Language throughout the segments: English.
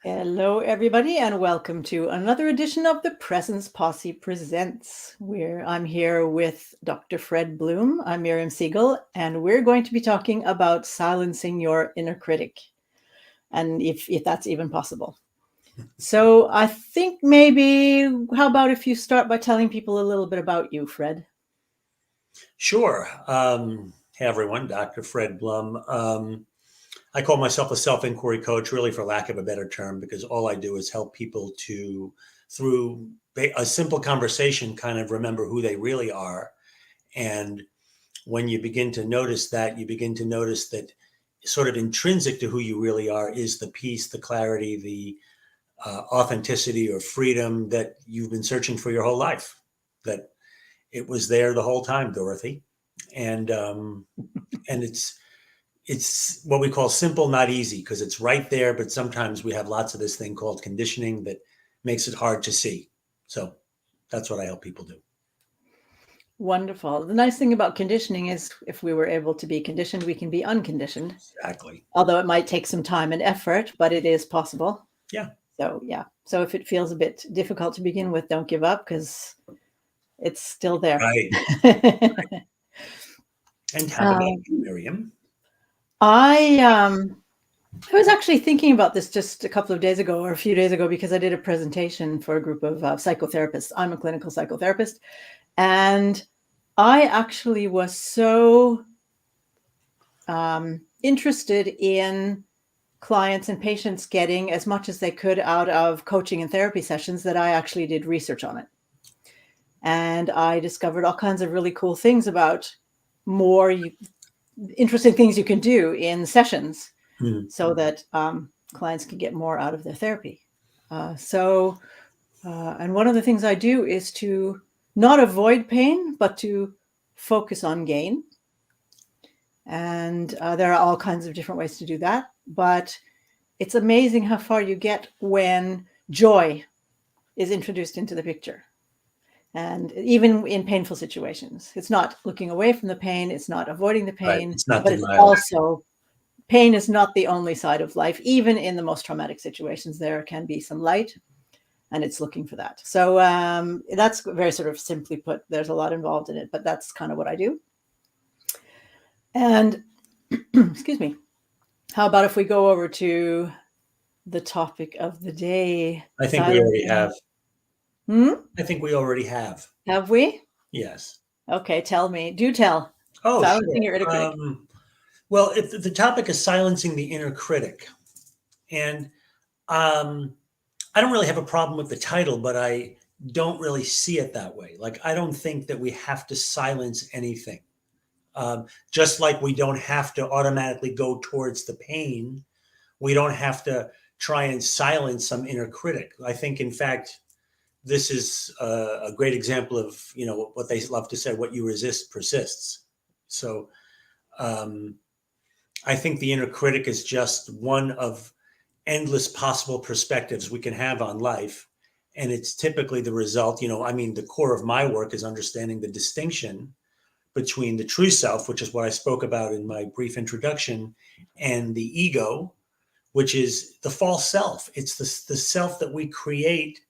Hello, everybody, and welcome to another edition of the Presence Posse Presents, where I'm here with Dr. Fred Bloom. I'm Miriam Siegel, and we're going to be talking about silencing your inner critic, and if that's even possible. So I think maybe, how about if you start by telling people a little bit about you, Fred? Sure. Hey, everyone, Dr. Fred Blum. I call myself a self-inquiry coach, really for lack of a better term, because all I do is help people to, through a simple conversation, kind of remember who they really are. And when you begin to notice that, you begin to notice that sort of intrinsic to who you really are is the peace, the clarity, the authenticity or freedom that you've been searching for your whole life. That it was there the whole time, Dorothy. And it's what we call simple, not easy, because it's right there. But sometimes we have lots of this thing called conditioning that makes it hard to see. So that's what I help people do. Wonderful. The nice thing about conditioning is if we were able to be conditioned, we can be unconditioned. Exactly. Although it might take some time and effort, but it is possible. Yeah. So, yeah. So if it feels a bit difficult to begin with, don't give up because it's still there. Right. And how about you, Miriam? I was actually thinking about this just a couple of days ago or a few days ago because I did a presentation for a group of psychotherapists. I'm a clinical psychotherapist, and I actually was so interested in clients and patients getting as much as they could out of coaching and therapy sessions that I actually did research on it. And I discovered all kinds of really cool things about more interesting things you can do in sessions so that clients can get more out of their therapy. And one of the things I do is to not avoid pain, but to focus on gain. And there are all kinds of different ways to do that. But it's amazing how far you get when joy is introduced into the picture. And even in painful situations, it's not looking away from the pain, it's not avoiding the pain, Right. It's not but it's denial. also, pain is not the only side of life. Even in the most traumatic situations, there can be some light, and it's looking for that. So that's very sort of simply put. There's a lot involved in it, but that's kind of what I do. And excuse me, how about if we go over to the topic of the day? I think we already have. Hmm? I think we already have. Have we? Yes. Okay, tell me. Do tell. Oh, Silencing sure. your inner critic. Well, if the topic is silencing the inner critic, and I don't really have a problem with the title, but I don't really see it that way. Like, I don't think that we have to silence anything. Just like we don't have to automatically go towards the pain, we don't have to try and silence some inner critic. I think, in fact, this is a great example of, what they love to say, what you resist persists. So I think the inner critic is just one of endless possible perspectives we can have on life. And it's typically the result, the core of my work is understanding the distinction between the true self, which is what I spoke about in my brief introduction, and the ego, which is the false self. It's the self that we create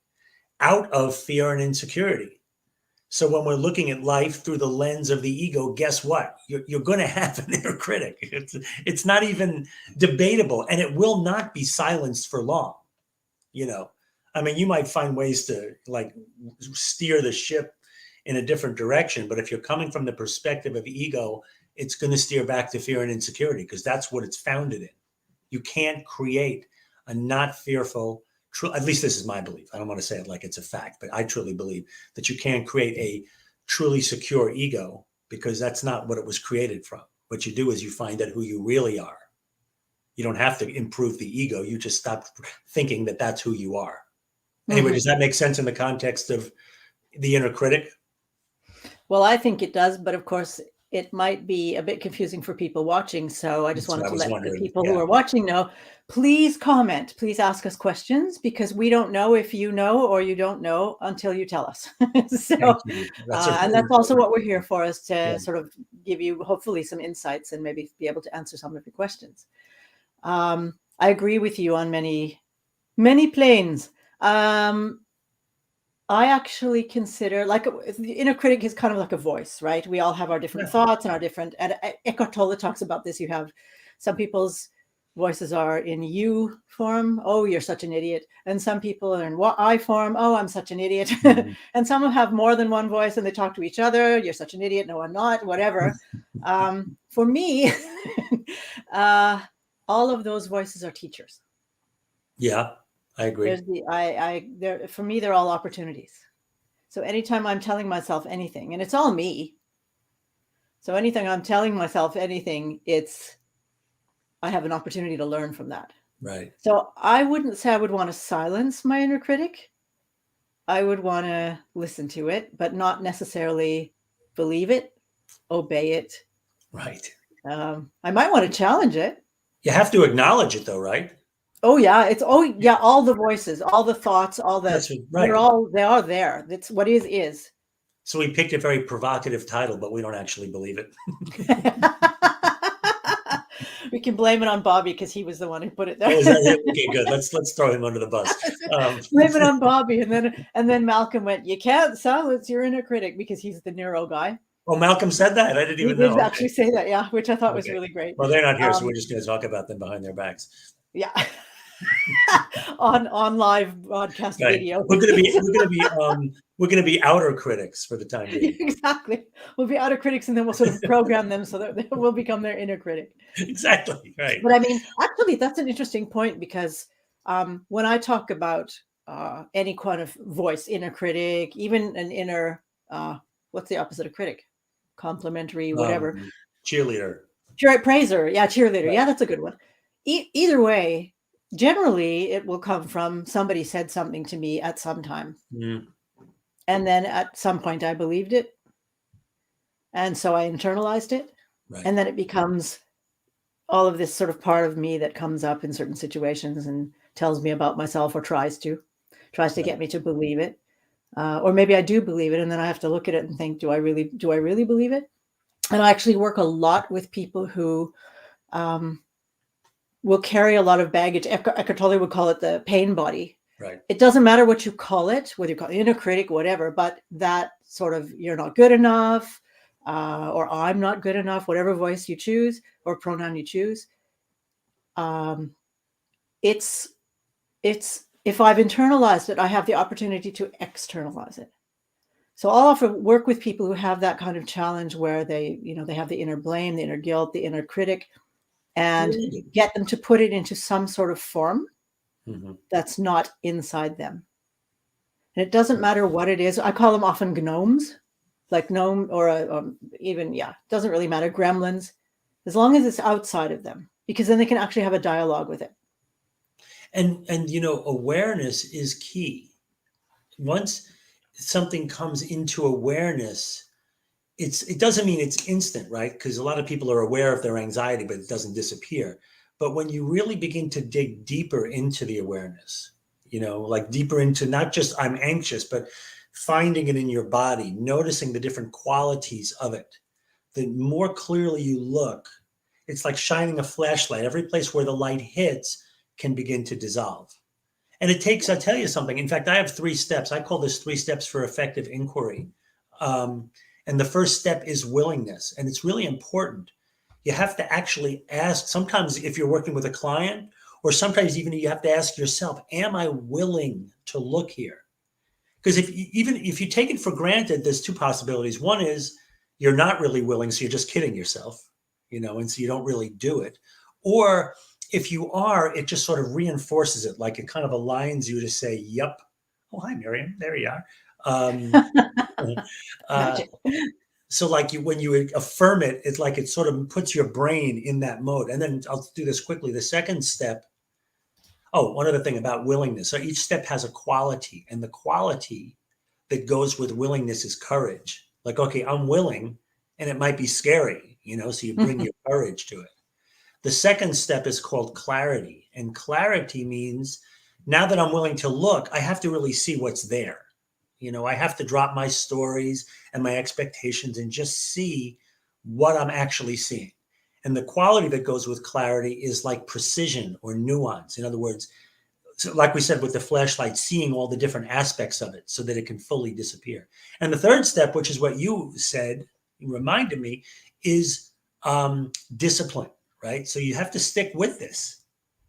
out of fear and insecurity. So when we're looking at life through the lens of the ego, guess what? You're going to have an inner critic. It's not even debatable, and it will not be silenced for long. You might find ways to steer the ship in a different direction, but if you're coming from the perspective of ego, it's going to steer back to fear and insecurity because that's what it's founded in. You can't create a not fearful, at least this is my belief. I don't want to say it like it's a fact, but I truly believe that you can't create a truly secure ego because that's not what it was created from. What you do is you find out who you really are. You don't have to improve the ego. You just stop thinking that that's who you are. Anyway, does that make sense in the context of the inner critic? Well, I think it does, but of course, it might be a bit confusing for people watching. So I just wanted to let the people who are watching know, please comment, please ask us questions because we don't know if you know or you don't know until you tell us. So, and that's also what we're here for, is to sort of give you hopefully some insights and maybe be able to answer some of your questions. I agree with you on many Many planes. I actually consider, like, the inner critic is kind of like a voice, right? We all have our different Yeah. thoughts and our different, and Eckhart Tolle talks about this. You have some people's voices are in you form. Oh, you're such an idiot. And some people are in I form. Oh, I'm such an idiot. Mm-hmm. And some have more than one voice and they talk to each other. You're such an idiot. No, I'm not, whatever. For me, all of those voices are teachers. Yeah, I agree. There's there, for me, they're all opportunities. So anytime I'm telling myself anything, and it's all me. So anything I'm telling myself anything, I have an opportunity to learn from that. Right. So I wouldn't say I would want to silence my inner critic. I would want to listen to it, but not necessarily believe it, obey it. Right. I might want to challenge it. You have to acknowledge it though, right? Oh yeah, all the voices, all the thoughts, all the That's right. they are there. That's what is. So we picked a very provocative title, but we don't actually believe it. We can blame it on Bobby because he was the one who put it there. Oh, is that it? Okay, good. Let's throw him under the bus. Blame it on Bobby, and then Malcolm went, "You can't silence your inner critic," because he's the neuro guy. Oh, Malcolm said that? I didn't even know. He did actually say that, yeah, which I thought was Okay. really great. Well, they're not here, so we're just going to talk about them behind their backs. Yeah. on live broadcast Right. video. We're going to be outer critics for the time being. Exactly. We'll be outer critics, and then we'll sort of program them so that we'll become their inner critic. Exactly. Right. But I mean, actually, that's an interesting point, because when I talk about any kind of voice, inner critic, even an inner, what's the opposite of critic? Complimentary, whatever. Cheerleader. Praiser. Yeah, cheerleader. Right. Yeah, that's a good one. Either way, generally, it will come from somebody said something to me at some time. Mm. And then at some point, I believed it. And so I internalized it. Right. And then it becomes all of this sort of part of me that comes up in certain situations and tells me about myself, or tries to get me to believe it. Or maybe I do believe it, and then I have to look at it and think, do I really believe it? And I actually work a lot with people who will carry a lot of baggage. Eckhart Tolle would call it the pain body. Right. It doesn't matter what you call it, whether you call it inner critic, whatever, but that sort of, you're not good enough, or I'm not good enough, whatever voice you choose or pronoun you choose. It's if I've internalized it, I have the opportunity to externalize it. So I'll often work with people who have that kind of challenge, where they have the inner blame, the inner guilt, the inner critic, and get them to put it into some sort of form that's not inside them. And it doesn't matter what it is. I call them often gnomes, like gnome, or even, doesn't really matter, gremlins, as long as it's outside of them, because then they can actually have a dialogue with it. And awareness is key. Once something comes into awareness, it doesn't mean it's instant, right? Because a lot of people are aware of their anxiety, but it doesn't disappear. But when you really begin to dig deeper into the awareness, like deeper into not just I'm anxious, but finding it in your body, noticing the different qualities of it, the more clearly you look, it's like shining a flashlight. Every place where the light hits can begin to dissolve. And it takes, I'll tell you something. In fact, I have 3 steps. I call this 3 steps for effective inquiry. And the first step is willingness. And it's really important. You have to actually ask, sometimes if you're working with a client, or sometimes even you have to ask yourself, am I willing to look here? Because if you take it for granted, there's 2 possibilities. One is you're not really willing, so you're just kidding yourself, and so you don't really do it. Or if you are, it just sort of reinforces it, like it kind of aligns you to say, yep. Oh, hi, Miriam. There you are. So like when you affirm it, it's like it sort of puts your brain in that mode. And then I'll do this quickly. The second step, one other thing about willingness. So each step has a quality, and the quality that goes with willingness is courage. Like, okay, I'm willing, and it might be scary, so you bring your courage to it. The second step is called clarity. And clarity means now that I'm willing to look, I have to really see what's there. I have to drop my stories and my expectations and just see what I'm actually seeing. And the quality that goes with clarity is like precision or nuance. In other words, so like we said with the flashlight, seeing all the different aspects of it so that it can fully disappear. And the third step, which is what you said, you reminded me, is discipline, right? So you have to stick with this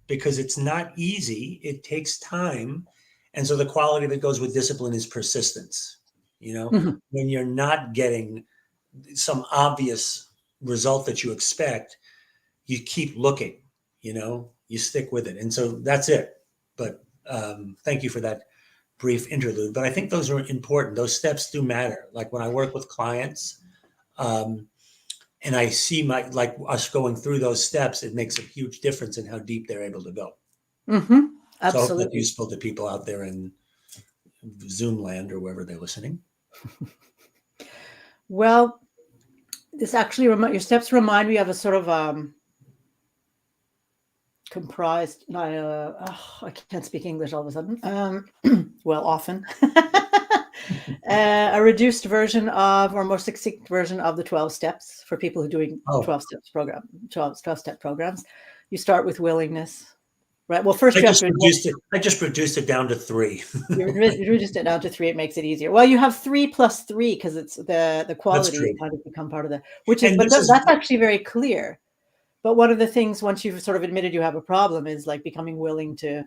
because it's not easy. It takes time. And so the quality that goes with discipline is persistence. Mhm. When you're not getting some obvious result that you expect, you keep looking, you stick with it. And so that's it. But thank you for that brief interlude. But I think those are important. Those steps do matter. Like when I work with clients, and I see like us going through those steps, it makes a huge difference in how deep they're able to go. Mhm. So I hope that's Absolutely. useful to people out there in Zoom land or wherever they're listening. Well, this actually your steps remind me of a sort of comprised. I can't speak English all of a sudden. Well, often. A reduced version of, or more succinct version of the 12 steps for people who are doing Oh, 12-step programs. You start with willingness, right? Well, first I you have just to, reduced it. I just reduced it down to 3. you reduced it down to 3. It makes it easier. Well, you have 3 plus 3 because it's the That's qualities true. kind of become part of the, which is, And but this is, that's actually very clear. But one of the things, once you've sort of admitted you have a problem, is like becoming willing to,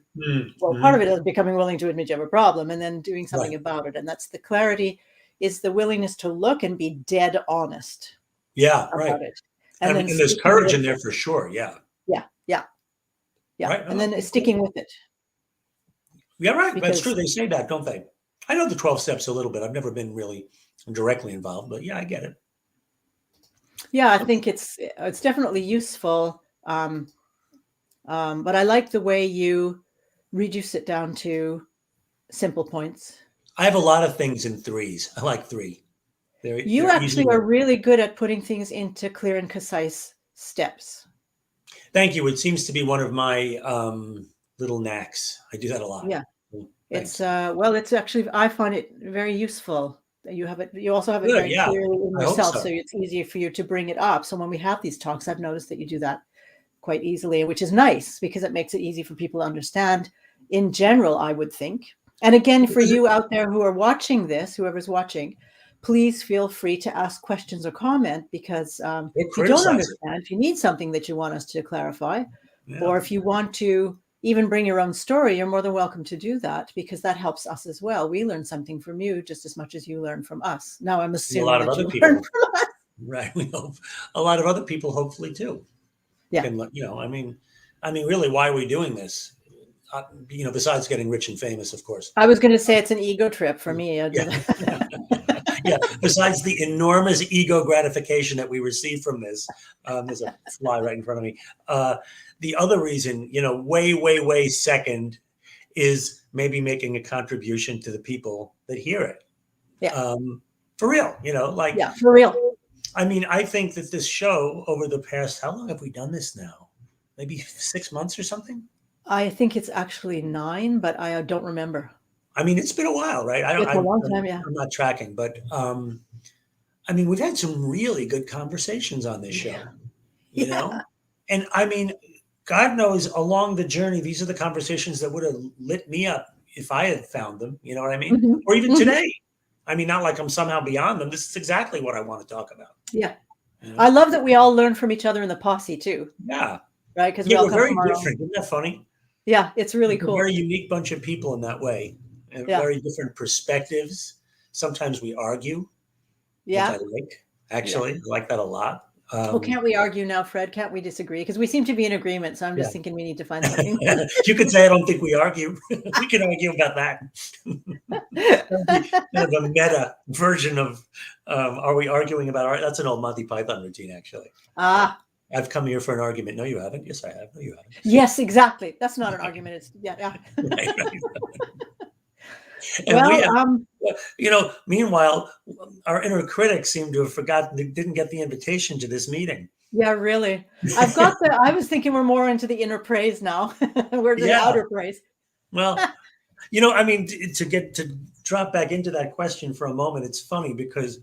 well, part of it is becoming willing to admit you have a problem and then doing something right. about it. And that's the clarity, is the willingness to look and be dead honest Yeah, right. about it. And then And there's sticking courage with in there it. for sure. Yeah. Yeah, yeah, yeah. Right. And Oh, then okay, cool. sticking with it. Yeah, right. That's true. Because They say that, don't they? I know the 12 steps a little bit. I've never been really directly involved, but yeah, I get it. yeah, I Okay. think it's definitely useful. But I like the way you reduce it down to simple points. I have a lot of things in 3s. I like 3. You They're easy actually to. are really good at putting things into clear and concise steps. Thank you. It seems to be one of my little knacks. I do that a lot. Yeah. It's Thanks. well, it's actually, I find it very useful. You have it, you also have it Good. very Yeah. clearly in I hope yourself, so. so it's easier for you to bring it up. So when we have these talks, I've noticed that you do that quite easily, which is nice because it makes it easy for people to understand in general, I would think. And again, for Because you out there who are watching this, whoever's watching, please feel free to ask questions or comment, because Or if you don't criticize it. understand, if you need something that you want us to clarify, Yeah. or if you want to even bring your own story, you're more than welcome to do that, because that helps us as well. We learn something from you just as much as you learn from us. Now, I'm And a assuming lot of that other you learn people, from us. right? We hope a lot of other people, hopefully, too. Yeah. Can, I mean, really, why are we doing this? Besides getting rich and famous, of course. I was going to say it's an ego trip for me. I do Yeah. that. Yeah. Besides the enormous ego gratification that we receive from this, there's a fly right in front of me. The other reason, way, way, way second, is maybe making a contribution to the people that hear it. Yeah. For real, like, Yeah, for real. I mean, I think that this show over the past, how long have we done this now? Maybe 6 months or something? I think it's actually 9, but I don't remember. I mean, it's been a while, right? It's a long I'm time, yeah. not tracking, but I mean, we've had some really good conversations on this Yeah. show, Yeah. and I mean, God knows along the journey, these are the conversations that would have lit me up if I had found them. You know what I mean? Mhm. Or even Mhm. today. I mean, not like I'm somehow beyond them. This is exactly what I want to talk about. Yeah. You I know? love that we all learn from each other in the posse too, Yeah. right? Because we Yeah, all we're come very from our own. different. Isn't that funny? Yeah, it's really We're a very cool. unique bunch of people in that way, and Yeah. very different perspectives. Sometimes we argue, which I Yeah. like. Yeah. Actually, I like that a lot. Well, can't we argue now, Fred? Can't we disagree? Because we seem to be in agreement. So I'm Yeah. just thinking we need to find something. You could say I don't think we argue. We can argue about that. That'd be kind of a meta version of are we arguing about art? That's an old Monty Python routine, actually. Ah, I've come here for an argument. No, you haven't. Yes, I have. No, you haven't. yes, exactly. That's not an argument. It's yeah, yeah. Right, right. And we Well, have, meanwhile, our inner critic seemed to have forgotten, didn't get the invitation to this meeting. yeah, really. I was thinking we're more into the inner praise now. We're to the Yeah. outer praise. Well, I mean, to drop back into that question for a moment, it's funny because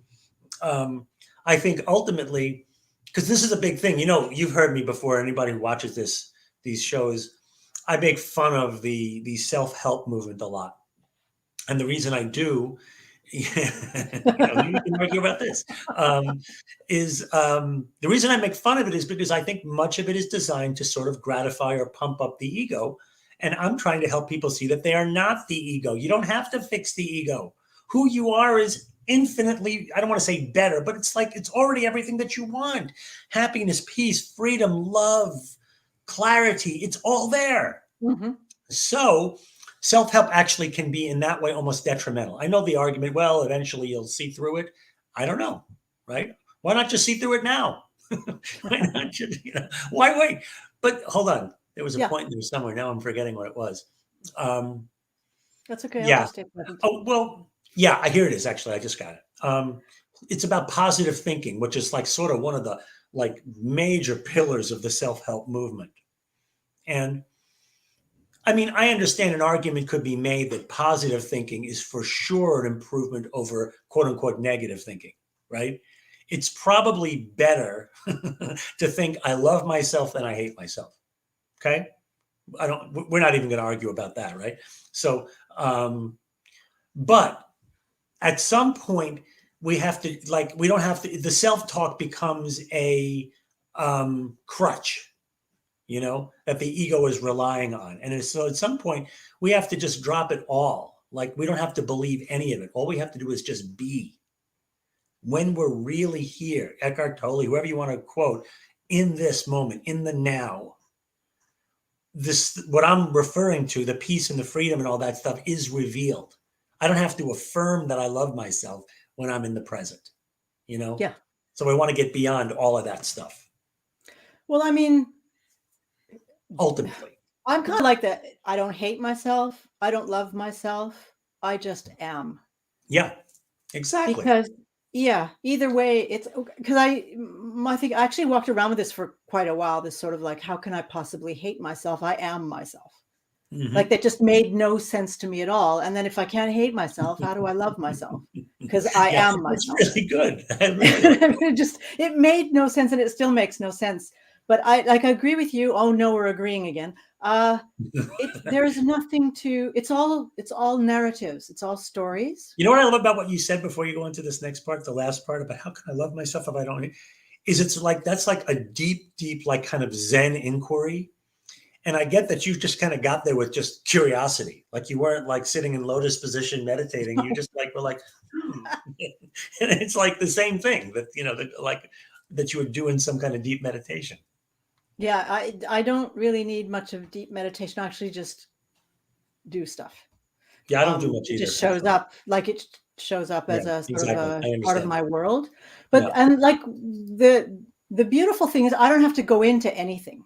I think ultimately, because this is a big thing, you've heard me before, anybody who watches these shows, I make fun of the self-help movement a lot. And the reason I do, we can argue about this, is the reason I make fun of it is because I think much of it is designed to sort of gratify or pump up the ego. And I'm trying to help people see that they are not the ego. You don't have to fix the ego. Who you are is infinitely, I don't want to say better, but it's like it's already everything that you want. Happiness, peace, freedom, love, clarity, it's all there. Mm-hmm. So self-help actually can be in that way almost detrimental. I know the argument, well, eventually you'll see through it. I don't know, right? Why not just see through it now? Why not just, why wait? But hold on. There was a Yeah. point in there somewhere. Now I'm forgetting what it was. That's okay. I'll Yeah. just stay present. Oh, well, yeah, I hear it is actually. I just got it. It's about positive thinking, which is like sort of one of the like major pillars of the self-help movement. And I mean, I understand an argument could be made that positive thinking is for sure an improvement over quote unquote negative thinking, right? It's probably better to think I love myself than I hate myself. Okay. We're not even going to argue about that, right? So, but at some point we have to, like, we don't have to, the self-talk becomes a crutch, that the ego is relying on. And so at some point, we have to just drop it all. Like, we don't have to believe any of it. All we have to do is just be. When we're really here, Eckhart Tolle, whoever you want to quote, in this moment, in the now, this, what I'm referring to, the peace and the freedom and all that stuff is revealed. I don't have to affirm that I love myself when I'm in the present, Yeah. So I want to get beyond all of that stuff. Well, I mean, ultimately, I'm kind of like that. I don't hate myself. I don't love myself. I just am. Yeah, exactly. Because either way, it's because I think I actually walked around with this for quite a while. This sort of like, how can I possibly hate myself? I am myself. Mm-hmm. Like, that just made no sense to me at all. And then if I can't hate myself, how do I love myself? Because I am myself. It's really good. I really like it made no sense, and it still makes no sense. But I agree with you. Oh no, we're agreeing again. There's nothing to. It's all narratives. It's all stories. You know what I love about what you said before you go into this next part, the last part about how can I love myself if I don't? Is it's like that's like a deep, like kind of Zen inquiry. And I get that you just kind of got there with just curiosity. Like, you weren't like sitting in lotus position meditating. You just like were like, and it's like the same thing that, that you would do in some kind of deep meditation. Yeah, I don't really need much of deep meditation. I actually just do stuff. Yeah, I don't do much either. It just shows up, like it shows up as a sort of a part of my world. But and like the beautiful thing is I don't have to go into anything.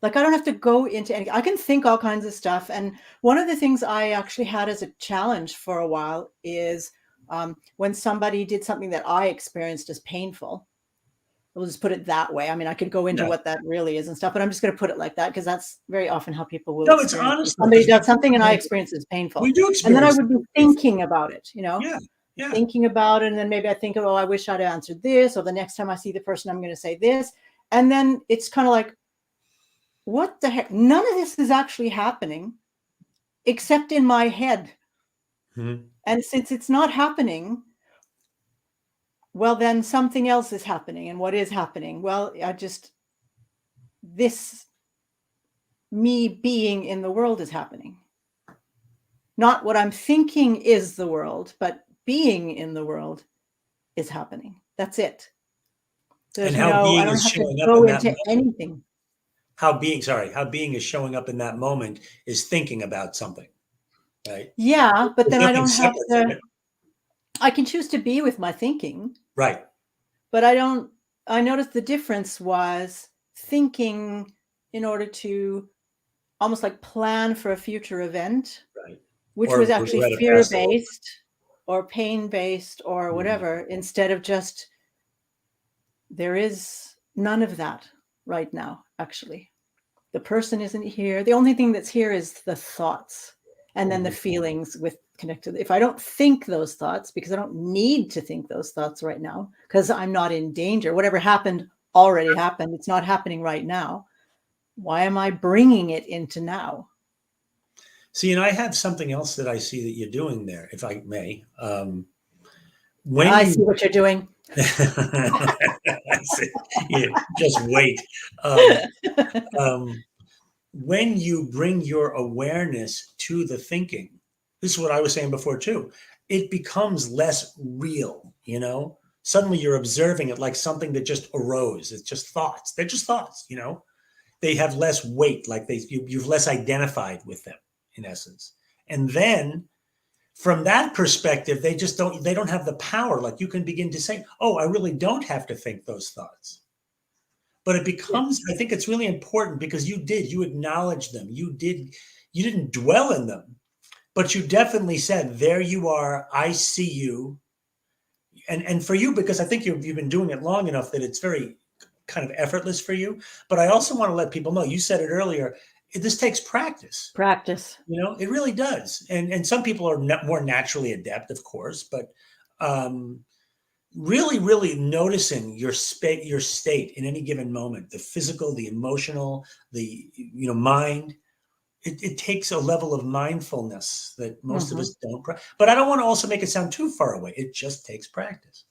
Like, I don't have to go into anything. I can think all kinds of stuff. And one of the things I actually had as a challenge for a while is when somebody did something that I experienced as painful. We'll just put it that way. I mean, I could go into what that really is and stuff, but I'm just going to put it like that because that's very often how people will. No, it's honest. Somebody does something and I experience it as painful. We do experience, and then I would be thinking about it, Yeah. Thinking about it, and then maybe I think, oh, I wish I'd answered this, or the next time I see the person, I'm going to say this, and then it's kind of like, what the heck? None of this is actually happening except in my head. Mm-hmm. And since it's not happening, well, then something else is happening. And what is happening? Well, me being in the world is happening. Not what I'm thinking is the world, but being in the world is happening. That's it. There's I don't have to go into anything. How being is showing up in that moment is thinking about something, right? Yeah, but then I don't have to. I can choose to be with my thinking, right? But I noticed the difference was thinking in order to almost like plan for a future event, right? Which was actually fear-based or pain-based or whatever, instead of just, there is none of that right now, actually. The person isn't here. The only thing that's here is the thoughts and then the feelings connected. If I don't think those thoughts, because I don't need to think those thoughts right now, because I'm not in danger. Whatever happened already happened. It's not happening right now. Why am I bringing it into now? See, and I have something else that I see that you're doing there, if I may. When I see you, what you're doing. I see, yeah, just wait. Um, um, when you bring your awareness to the thinking, this is what I was saying before too, it becomes less real, you know? Suddenly you're observing it like something that just arose. It's just thoughts. They're just thoughts, you know? They have less weight, like you've less identified with them, in essence. And then from that perspective, they don't have the power. Like you can begin to say, oh, I really don't have to think those thoughts. But it Yeah. becomes, I think it's really important because you acknowledged them. You didn't dwell in them, but you definitely said, there you are, I see you. And for you, because I think you've been doing it long enough that it's very kind of effortless for you. But I also want to let people know, you said it earlier, this takes practice. Practice. You know, it really does. And some people are more naturally adept, of course, but um, really noticing your state in any given moment, the physical, the emotional, the mind. It takes a level of mindfulness that most of Mm-hmm. us don't. But I don't want to also make it sound too far away. It just takes practice,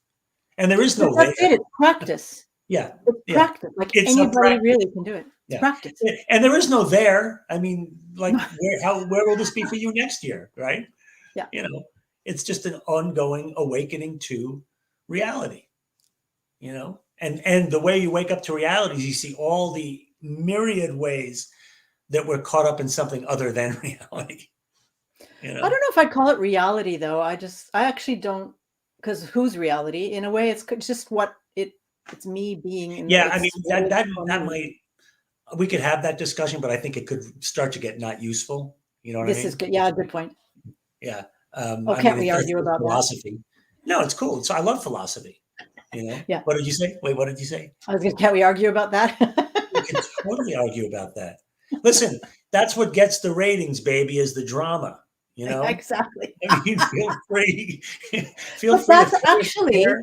and there is But no that's there. it. It's practice. Yeah, It's yeah. practice. Like It's a anybody practice. really can do it. It's Yeah, practice. and there is no there. I mean, like where will this be for you next year, right? Yeah. You know, it's just an ongoing awakening to reality. And the way you wake up to reality is you see all the myriad ways that we're caught up in something other than reality. You I don't know? know if I'd call it reality though. I actually don't, because whose reality? In a way, it's just it's me being in the Yeah, I mean that experience that for that me. might we could have that discussion, but I think it could start to get not useful. You know what I This is mean? good. Yeah, good point. Yeah. Oh, I mean, can't it we starts argue with about that? philosophy. No, it's cool. So I love philosophy. You know, Yeah. what did you say? Wait, what did you say? Can't we argue about that? We could totally argue about that. Listen, that's what gets the ratings, baby, is the drama. You know, Exactly. I mean, feel free, feel But free to that's throw a actually, chair.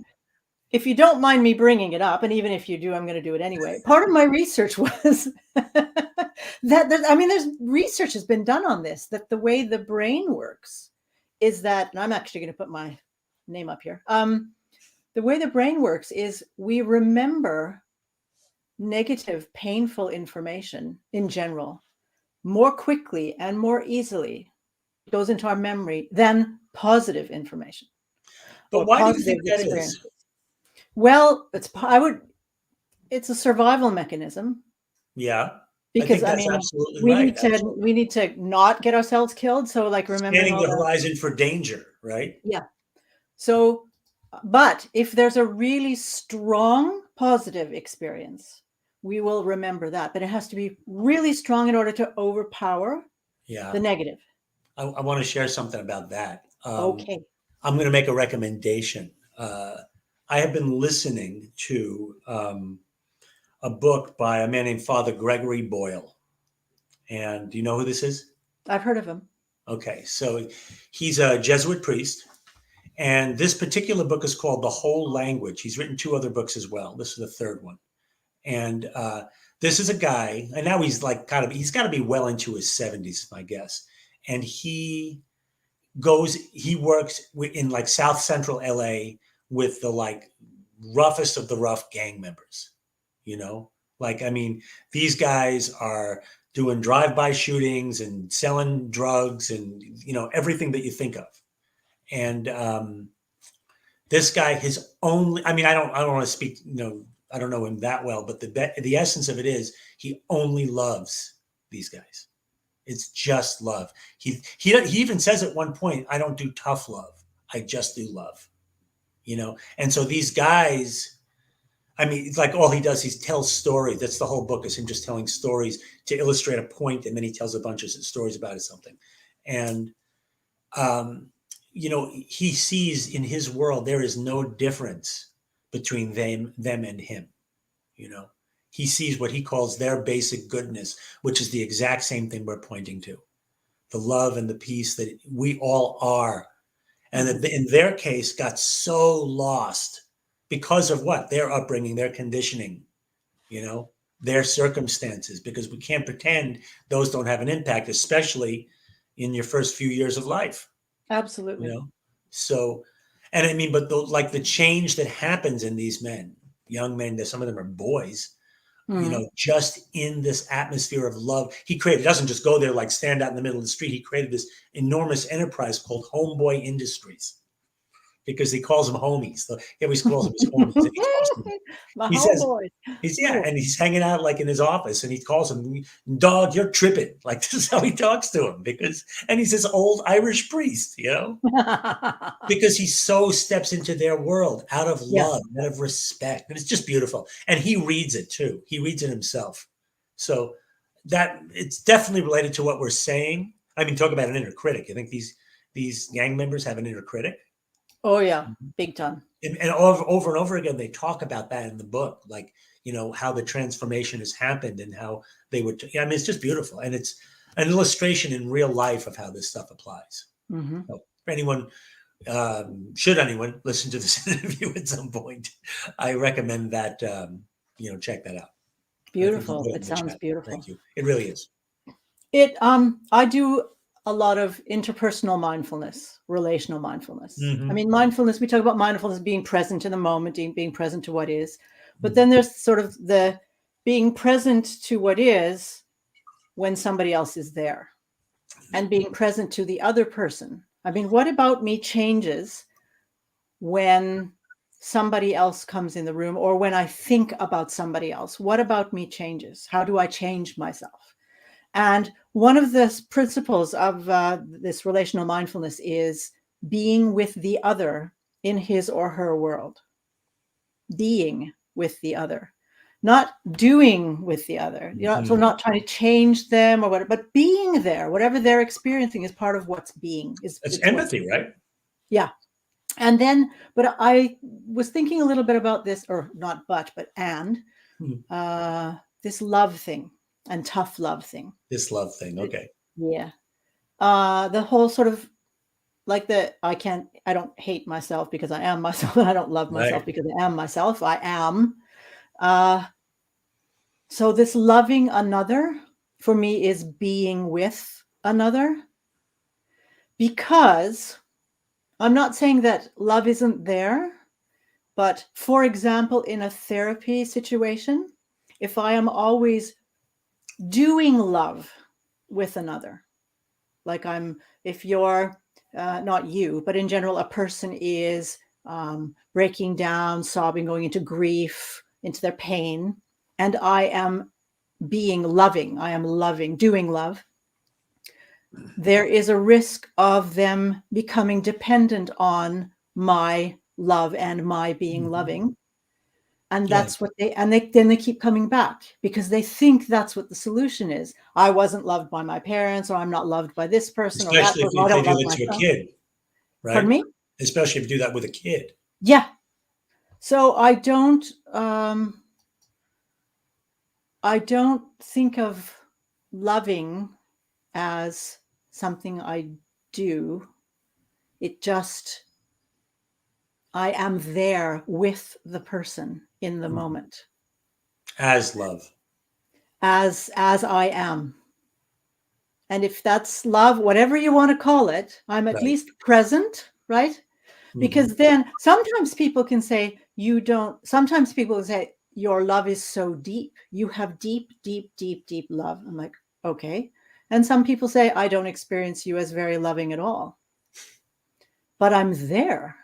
if you don't mind me bringing it up, and even if you do, I'm going to do it anyway. Part of my research was I mean, there's research has been done on this, that the way the brain works is that, and I'm actually going to put my name up here. The way the brain works is we remember negative, painful information in general more quickly and more easily. It goes into our memory than positive information But or why do you positive think that is? experiences. Well, it's a survival mechanism Yeah, I because think I that's mean, absolutely right. Absolutely. we need to not get ourselves killed. So like remembering Scanning all the the, horizon for danger, right? yeah. So, but if there's a really strong positive experience, we will remember that. But it has to be really strong in order to overpower Yeah. the negative. I want to share something about that. Okay. I'm going to make a recommendation. I have been listening to a book by a man named Father Gregory Boyle. And do you know who this is? I've heard of him. Okay, so he's a Jesuit priest. And this particular book is called The Whole Language. He's written two other books as well. This is the third one. And this is a guy, and now he's got to be well into his 70s, my guess. And he works in like South Central LA with the like roughest of the rough gang members, you know? Like, I mean, these guys are doing drive-by shootings and selling drugs and, everything that you think of. And this guy, I mean, I don't want to speak, I don't know him that well, but the essence of it is he only loves these guys. It's just love. He even says at one point, I don't do tough love. I just do love, And so these guys, I mean, it's like all he does, he tells stories. That's the whole book, is him just telling stories to illustrate a point, and then he tells a bunch of stories about something. And um, he sees in his world there is no difference between them and him. He sees what he calls their basic goodness, which is the exact same thing we're pointing to, the love and the peace that we all are, and that in their case got so lost because of what their upbringing, their conditioning, their circumstances, because we can't pretend those don't have an impact, especially in your first few years of life, you Absolutely. know? So, and I mean, but like the change that happens in these men, young men, that some of them are boys, Mm. just in this atmosphere of love. He created, doesn't just go there, like stand out in the middle of the street. He created this enormous enterprise called Homeboy Industries, because he calls them homies. He always calls them his homies. And he talks to them. My He says, homeboy. yeah, Cool. and he's hanging out like in his office, and he calls him, dog, you're tripping. Like, this is how he talks to him, and he's this old Irish priest, because he so steps into their world out of Yeah. love, out of respect. And it's just beautiful. And he reads it too. He reads it himself. So that it's definitely related to what we're saying. I mean, talk about an inner critic. I think these gang members have an inner critic. Oh yeah, big time. And over and over again, they talk about that in the book, like, how the transformation has happened and how they would, I mean, it's just beautiful. And it's an illustration in real life of how this stuff applies. Mm-hmm. So for anyone, should anyone listen to this interview at some point, I recommend that, check that out. I think you Beautiful. put it It in the sounds chat. beautiful. Thank you. It really is. I do a lot of interpersonal mindfulness, relational mindfulness. I Mm-hmm. mean, mindfulness, we talk about mindfulness being present in the moment, being present to what is. But Mm-hmm. then there's sort of the being present to what is when somebody else is there, and being present to the other person. I mean, what about me changes when somebody else comes in the room, or when I think about somebody else? What about me changes? How do I change myself? And one of the principles of this relational mindfulness is being with the other in his or her world. Being with the other, not doing with the other. So not trying to change them or whatever, but being there. Whatever they're experiencing is part of what's being. It's empathy, right? Yeah. And then, but I was thinking a little bit about this, or not but, and this love thing and tough love thing. This love thing. Okay. Yeah. The whole sort of like I don't hate myself because I am myself, and I don't love myself Right. because I am myself. I am. So this loving another for me is being with another, because I'm not saying that love isn't there, but for example, in a therapy situation, if I am always doing love with another, like if you're not you, but in general, a person is breaking down, sobbing, going into grief, into their pain, and I am being loving, I am loving, doing love, there is a risk of them becoming dependent on my love and my being loving. And Yeah. that's what then they keep coming back, because they think that's what the solution is. I wasn't loved by my parents, or I'm not loved by this person or that Especially person. I if they don't do love that to a myself. kid, Pardon right? me? Especially if you do that with a kid. Yeah. So I don't think of loving as something I do. It just, I am there with the person in the moment As love. as I am. And if that's love, whatever you want to call it, I'm at Right. least present, right? Because then sometimes people can say, sometimes people say, your love is so deep. You have deep, deep, deep, deep love. I'm like, okay. And some people say, I don't experience you as very loving at all. But I'm there.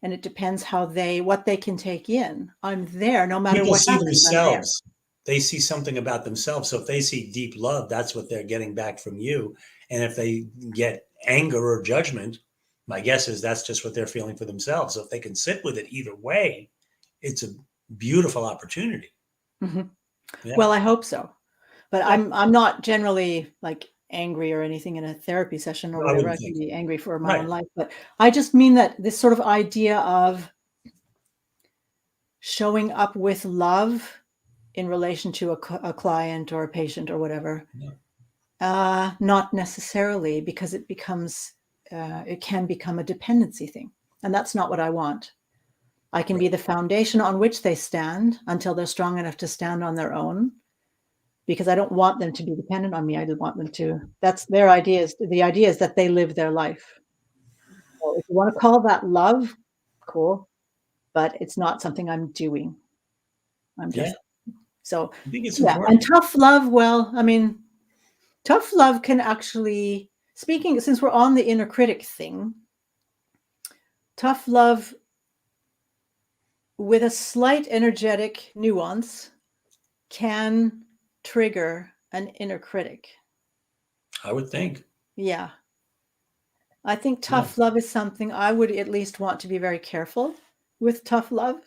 And it depends what they can take in. I'm there no matter People what see happens. I'm there. themselves. They see something about themselves. So if they see deep love, that's what they're getting back from you. And if they get anger or judgment, my guess is that's just what they're feeling for themselves. So if they can sit with it either way, it's a beautiful opportunity. Mm-hmm. Yeah. Well, I hope so. But Yeah. I'm not generally like angry or anything in a therapy session or No, I whatever. wouldn't I can think. be angry for my Right. own life. But I just mean that this sort of idea of showing up with love in relation to a client or a patient or whatever, not necessarily, because it can become a dependency thing. And that's not what I want. I can be the foundation on which they stand until they're strong enough to stand on their own, because I don't want them to be dependent on me. I want them to, that's their ideas. The idea is that they live their life. So if you want to call that love, cool, but it's not something I'm doing. I'm just, so I think it's yeah. important. And tough love, well, I mean, tough love can actually, speaking, since we're on the inner critic thing, tough love with a slight energetic nuance can trigger an inner critic. I would think. Yeah. I think tough love is something I would at least want to be very careful with tough love,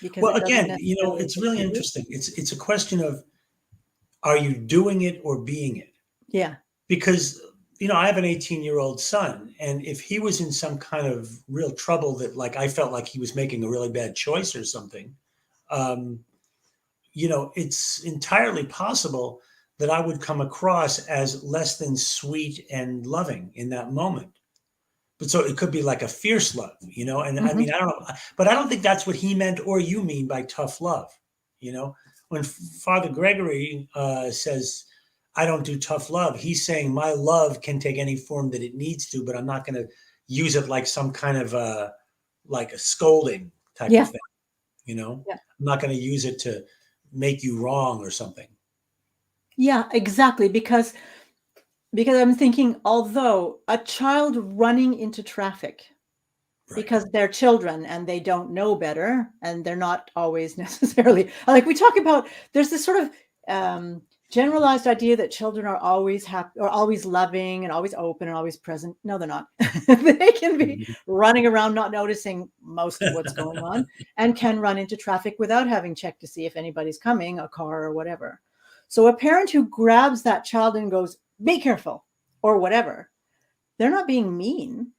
because Well, it doesn't again, necessarily it's really fit you. interesting. It's a question of, are you doing it or being it? Yeah. Because, I have an 18-year-old son, and if he was in some kind of real trouble that, like, I felt like he was making a really bad choice or something, um, it's entirely possible that I would come across as less than sweet and loving in that moment. But so it could be like a fierce love, and I mean, I don't know, but I don't think that's what he meant or you mean by tough love. When Father Gregory says, I don't do tough love, he's saying my love can take any form that it needs to, but I'm not going to use it like some kind of like a scolding type Yeah. of thing. Yeah. I'm not going to use it to make you wrong or something. Yeah, exactly. Because I'm thinking, although a child running into traffic, Right. because they're children and they don't know better, and they're not always necessarily, like we talk about, there's this sort of generalized idea that children are always happy or always loving and always open and always present. No, they're not. They can be running around not noticing most of what's going on, and can run into traffic without having checked to see if anybody's coming, a car or whatever. So a parent who grabs that child and goes, be careful, or whatever, they're not being mean.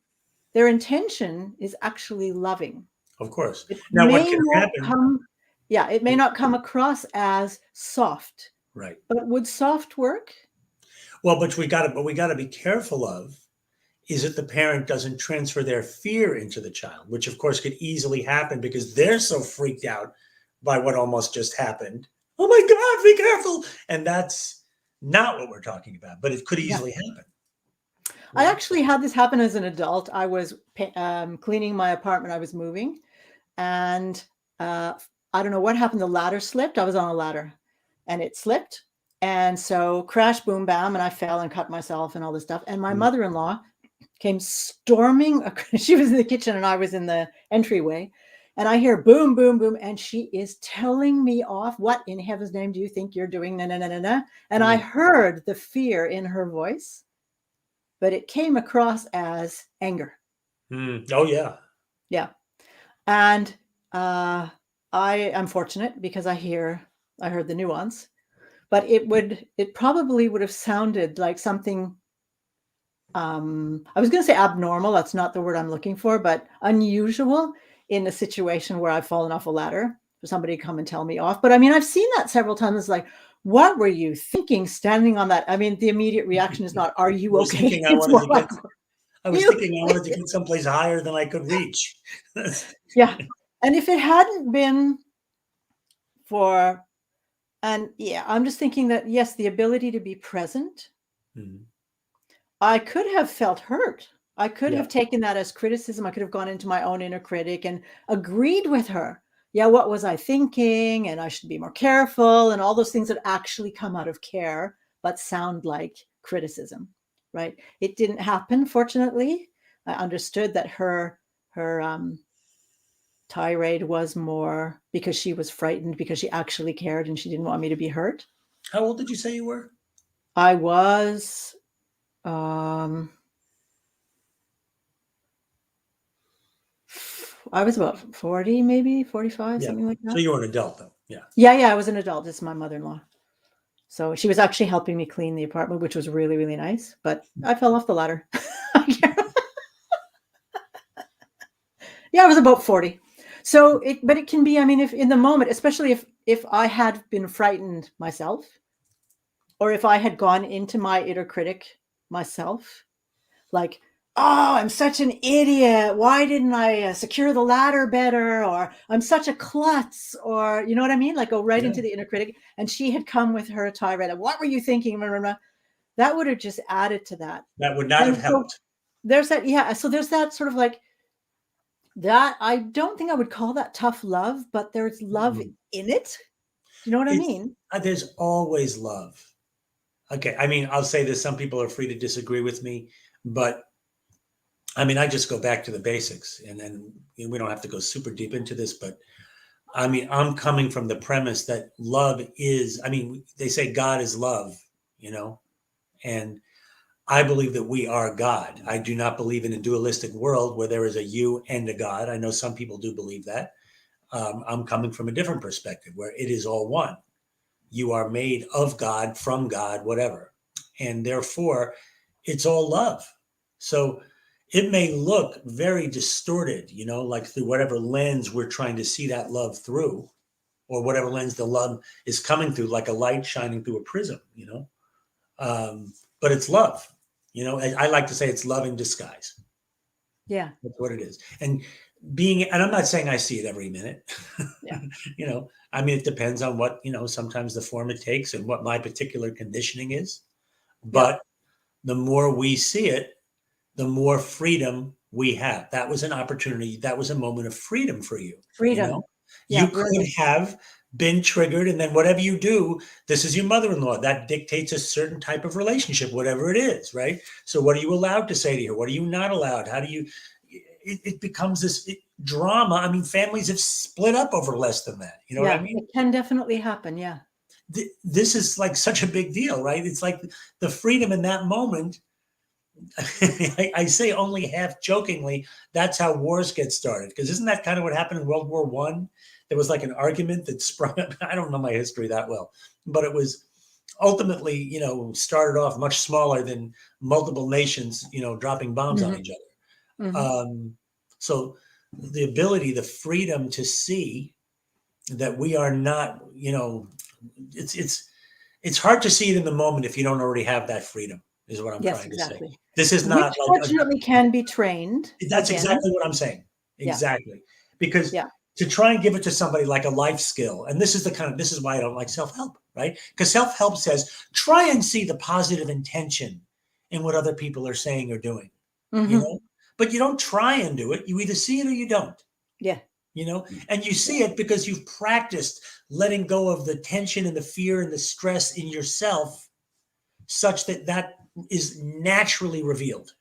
Their intention is actually loving. Of course. It Now, what may can not happen? come, yeah, it may not come across as soft, Right. but would soft work? Well, but we got to be careful of is that the parent doesn't transfer their fear into the child, which of course could easily happen because they're so freaked out by what almost just happened. Oh my God, be careful. And that's not what we're talking about, but it could easily happen. I actually had this happen as an adult. I was cleaning my apartment. I was moving, and I don't know what happened. The ladder slipped. I was on a ladder, and it slipped. And so crash, boom, bam, and I fell and cut myself and all this stuff. And my mother-in-law came storming. She was in the kitchen and I was in the entryway. And I hear boom, boom, boom. And she is telling me off. What in heaven's name do you think you're doing? Na, na, na, na, na. And I heard the fear in her voice, but it came across as anger. Oh, yeah. Yeah. And I am fortunate because I heard the nuance, but it probably would have sounded like something, I was going to say abnormal. That's not the word I'm looking for, but unusual in a situation where I've fallen off a ladder for somebody to come and tell me off. But I mean, I've seen that several times. It's like, what were you thinking standing on that? I mean, the immediate reaction is not, are you okay? It's more like, I was thinking I wanted to get someplace higher than I could reach. Yeah. And if it hadn't been for, and yeah, I'm just thinking that, yes, the ability to be present, I could have felt hurt. I could have taken that as criticism. I could have gone into my own inner critic and agreed with her. Yeah, what was I thinking? And I should be more careful, and all those things that actually come out of care, but sound like criticism, right? It didn't happen, fortunately. I understood that her tirade was more because she was frightened, because she actually cared and she didn't want me to be hurt. How old did you say you were? I was about 40, maybe 45, something like that. So you were an adult though. Yeah. Yeah, I was an adult. It's my mother-in-law. So she was actually helping me clean the apartment, which was really, really nice, but I fell off the ladder. Yeah, I was about 40. So but it can be, I mean, if in the moment, especially if I had been frightened myself, or if I had gone into my inner critic myself, like oh, I'm such an idiot. Why didn't I secure the ladder better? Or I'm such a klutz. Or, you know what I mean? Like go right Yeah, into the inner critic. And she had come with her tirade of, what were you thinking? That would have just added to that. that would not have And so helped. there's that. Yeah. So there's that sort of like that. I don't think I would call that tough love, but there's love Mm. in it. Do you know what I It's mean? there's always love. Okay, I mean, I'll say this. Some people are free to disagree with me, but I mean, I just go back to the basics, and then we don't have to go super deep into this, but I mean, I'm coming from the premise that love is. I mean, they say God is love, you know, and I believe that we are God. I do not believe in a dualistic world where there is a you and a God. I know some people do believe that. I'm coming from a different perspective where it is all one. You are made of God, from God, whatever. And therefore, it's all love. So it may look very distorted, you know, like through whatever lens we're trying to see that love through, or whatever lens the love is coming through, like a light shining through a prism, you know. But it's love, you know. I like to say it's love in disguise. Yeah. That's what it is. And and I'm not saying I see it every minute. Yeah. You know, I mean, it depends on what, you know, sometimes the form it takes and what my particular conditioning is. Yeah. But the more we see it, the more freedom we have. That was an opportunity. That was a moment of freedom for you. You know, Freedom. you Yeah. could Brilliant. have been triggered, and then whatever you do, this is your mother-in-law. That dictates a certain type of relationship, whatever it is, right? So, what are you allowed to say to her? What are you not allowed? How do you? It becomes this drama. I mean, families have split up over less than that. You know what I Yeah. mean? It can definitely happen. Yeah. This is like such a big deal, right? It's like the freedom in that moment. I say only half jokingly, that's how wars get started. Because isn't that kind of what happened in World War One? There was like an argument that sprung up. I don't know my history that well, but it was ultimately, you know, started off much smaller than multiple nations, you know, dropping bombs on Hmm. each other. Hmm. So the ability, the freedom to see that we are not, you know, it's hard to see it in the moment if you don't already have that freedom, is what I'm Yes, trying to say. exactly. This is Which not like fortunately can be trained that's again. exactly what I'm saying. Yeah. Exactly. Because Yeah. to try and give it to somebody like a life skill, and this is why I don't like self-help, right? Because self-help says try and see the positive intention in what other people are saying or doing, you Hmm. know? But you don't try and do it. You either see it or you don't, Yeah. you know? And you Yeah. see it because you've practiced letting go of the tension and the fear and the stress in yourself such that that is naturally revealed.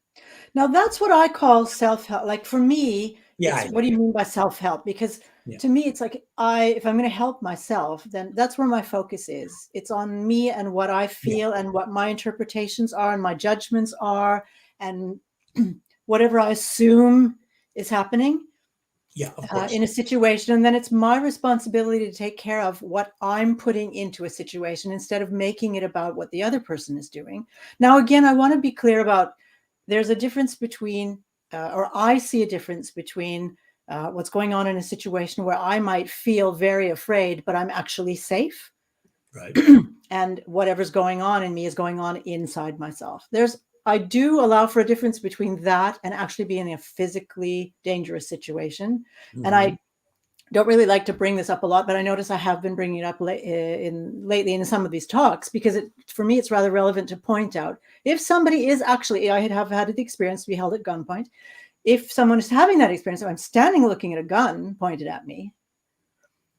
Now that's what I call self-help. Like for me, Yeah, it's I what know. do you mean by self-help? Because Yeah. to me, it's like if I'm going to help myself, then that's where my focus is. It's on me and what I Yeah. feel and what my interpretations are and my judgments are and whatever I assume is happening Yeah, of in course. a situation. And then it's my responsibility to take care of what I'm putting into a situation instead of making it about what the other person is doing. Now, again, I want to be clear about there's a difference between, or I see a difference between what's going on in a situation where I might feel very afraid, but I'm actually safe. Right. And whatever's going on in me is going on inside myself. I do allow for a difference between that and actually being in a physically dangerous situation. And Mhm. I don't really like to bring this up a lot, but I notice I have been bringing it up lately in some of these talks because for me, it's rather relevant to point out if somebody is actually, I have had the experience to be held at gunpoint. If someone is having that experience, if I'm standing looking at a gun pointed at me,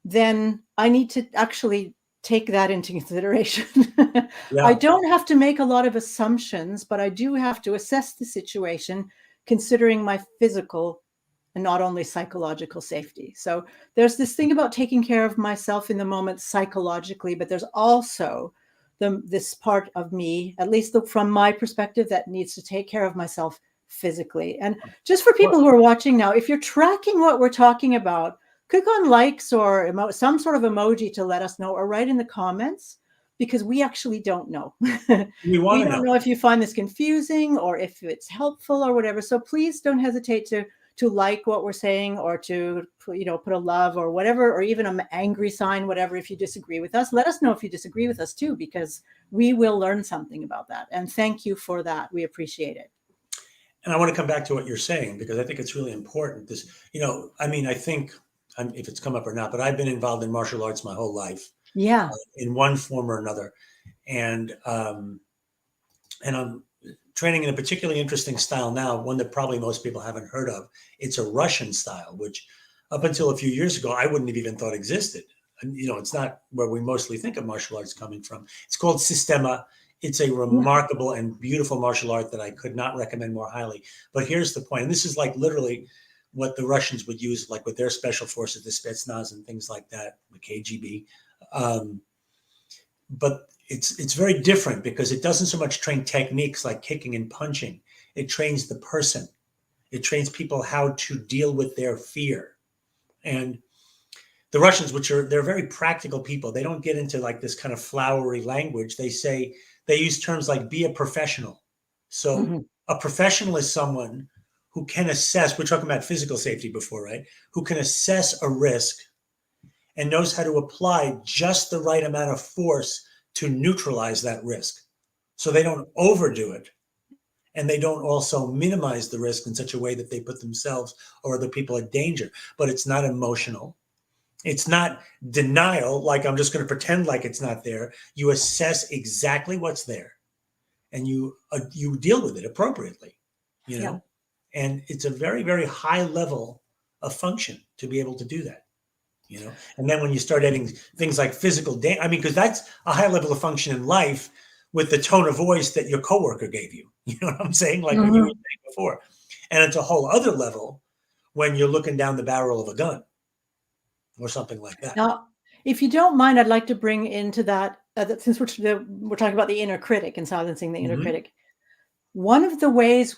then I need to actually take that into consideration. I Yeah. don't have to make a lot of assumptions, but I do have to assess the situation considering my physical and not only psychological safety. So there's this thing about taking care of myself in the moment psychologically, but there's also this part of me, at least from my perspective, that needs to take care of myself physically. And just for Well, people who are watching now, if you're tracking what we're talking about, click on likes or some sort of emoji to let us know, or write in the comments, because we actually don't know. we We wanna don't know. know if you find this confusing or if it's helpful or whatever. So please don't hesitate to like what we're saying or to put a love or whatever, or even an angry sign, whatever. If you disagree with us, let us know if you disagree with us too, because we will learn something about that. And thank you for that. We appreciate it. And I want to come back to what you're saying, because I think it's really important. This, I mean, I think, if it's come up or not, but I've been involved in martial arts my whole life, Yeah. in one form or another, and I'm training in a particularly interesting style now, one that probably most people haven't heard of. It's a Russian style, which up until a few years ago I wouldn't have even thought existed. And it's not where we mostly think of martial arts coming from. It's called Sistema. It's a Yeah. remarkable and beautiful martial art that I could not recommend more highly. But here's the point, and this is like literally what the Russians would use, like with their special forces, the Spetsnaz and things like that, the KGB. But it's very different, because it doesn't so much train techniques like kicking and punching. It trains the person. It trains people how to deal with their fear. And the Russians, they're very practical people. They don't get into like this kind of flowery language. They use terms like be a professional. So Mm-hmm. a professional is someone who can assess, we're talking about physical safety before, right? Who can assess a risk and knows how to apply just the right amount of force to neutralize that risk. So they don't overdo it, and they don't also minimize the risk in such a way that they put themselves or other people at danger. But it's not emotional. It's not denial, like I'm just going to pretend like it's not there. You assess exactly what's there, and you deal with it appropriately, Yeah. and it's a very, very high level of function to be able to do that. And then when you start adding things like physical I mean, because that's a high level of function in life, with the tone of voice that your coworker gave you. You know what I'm saying? Like what you were Mm-hmm. saying before. And it's a whole other level when you're looking down the barrel of a gun or something like that. Now, if you don't mind, I'd like to bring into that since we're talking about the inner critic and silencing the inner Mm-hmm. critic. One of the ways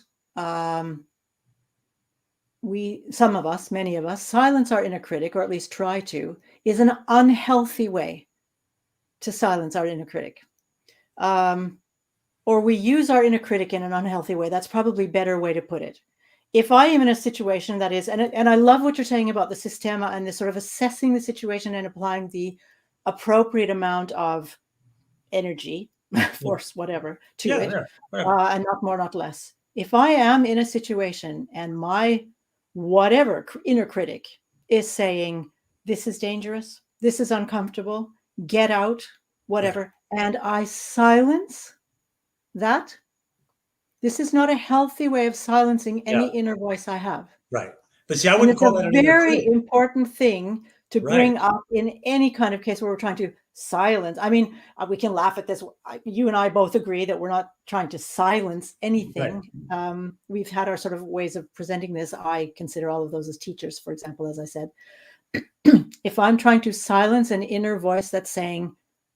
some of us, many of us, silence our inner critic, or at least try to, is an unhealthy way to silence our inner critic. Or we use our inner critic in an unhealthy way. That's probably a better way to put it. If I am in a situation that is, and I love what you're saying about the systema and the sort of assessing the situation and applying the appropriate amount of energy, force, whatever, to it, Yeah, whatever. and not more, not less. If I am in a situation and my whatever inner critic is saying, this is dangerous, this is uncomfortable, get out, whatever, and I silence that, this is not a healthy way of silencing Yeah, any inner voice I have. right. But see, I And wouldn't it's a call that an inner very critic. important thing to Right, bring up in any kind of case where we're trying to silence. I mean, we can laugh at this. You and I both agree that we're not trying to silence right. anything. We've had our sort of ways of presenting this. I consider all of those as teachers, for example, as I said. If I'm trying to silence an inner voice that's saying,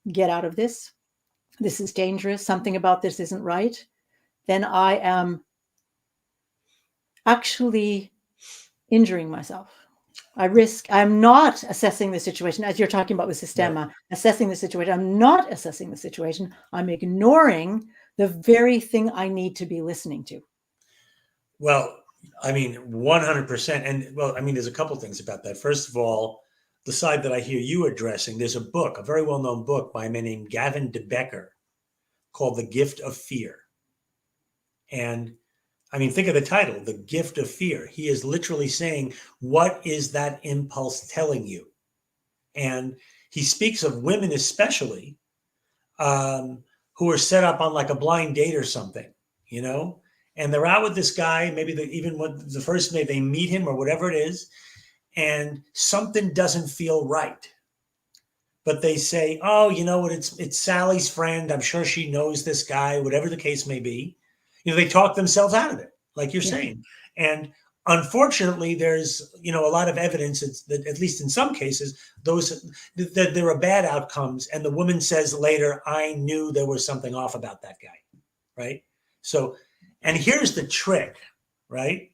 get out of this, this is dangerous, something about this isn't right, then I am actually injuring myself. I'm not assessing the situation as you're talking about with Right. Systema, assessing the situation. I'm not assessing the situation. I'm ignoring the very thing I need to be listening to. Well, I mean, 100%. And well, I mean, there's a couple things about that. First of all, the side that I hear you addressing, there's a book, a very well-known book by a man named Gavin de Becker, called The Gift of Fear. And I mean, think of the title, The Gift of Fear. He is literally saying, what is that impulse telling you? And he speaks of women, especially, who are set up on like a blind date or something, and they're out with this guy. Maybe even when the first day they meet him or whatever it is, and something doesn't feel right. But they say, oh, you know what? It's Sally's friend. I'm sure she knows this guy, whatever the case may be. They talk themselves out of it, like you're Yeah. saying. And unfortunately, there's, a lot of evidence that, at least in some cases, that there are bad outcomes. And the woman says later, I knew there was something off about that guy. Right. So, and here's the trick, right?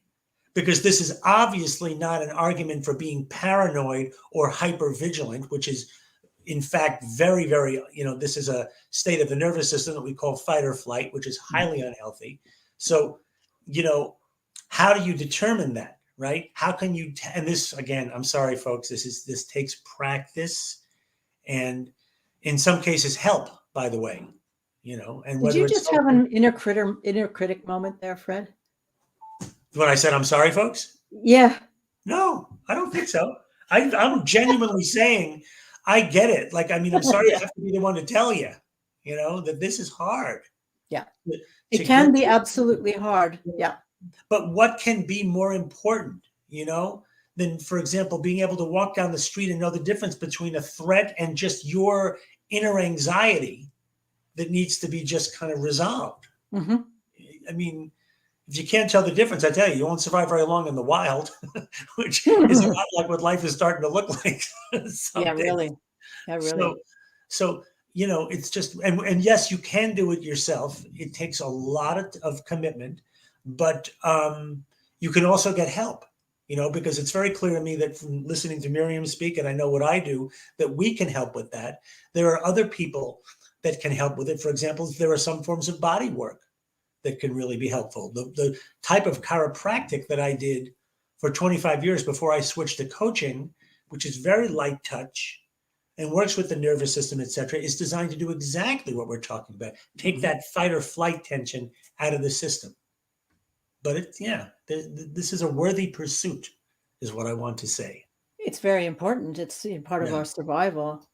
Because this is obviously not an argument for being paranoid or hypervigilant, which is, in fact, very, very, this is a state of the nervous system that we call fight or flight, which is highly unhealthy. So, how do you determine that, right? How can you, and this, again, I'm sorry, folks, this takes practice and in some cases help, by the way, and Did whether you it's just have an inner critic moment there, Fred? When I said, I'm sorry, folks? Yeah. No, I don't think so. I'm genuinely saying, I get it. Like, I mean, I'm sorry I Yeah. have to be the one to tell you, that this is hard Yeah. to, It to get can be to. absolutely hard. Yeah. But what can be more important, than, for example, being able to walk down the street and know the difference between a threat and just your inner anxiety that needs to be just kind of resolved? Hmm. I mean, if you can't tell the difference, I tell you, you won't survive very long in the wild, which is a lot like what life is starting to look like some Yeah, days. really. Yeah, So, really. so it's just, and yes, you can do it yourself. It takes a lot of commitment, but you can also get help. Because it's very clear to me that from listening to Miriam speak, and I know what I do, that we can help with that. There are other people that can help with it. For example, there are some forms of body work that can really be helpful. The type of chiropractic that I did for 25 years before I switched to coaching, which is very light touch and works with the nervous system, et cetera, is designed to do exactly what we're talking about. Take that fight or flight tension out of the system. But this is a worthy pursuit, is what I want to say. It's very important. It's part of Yeah. our survival.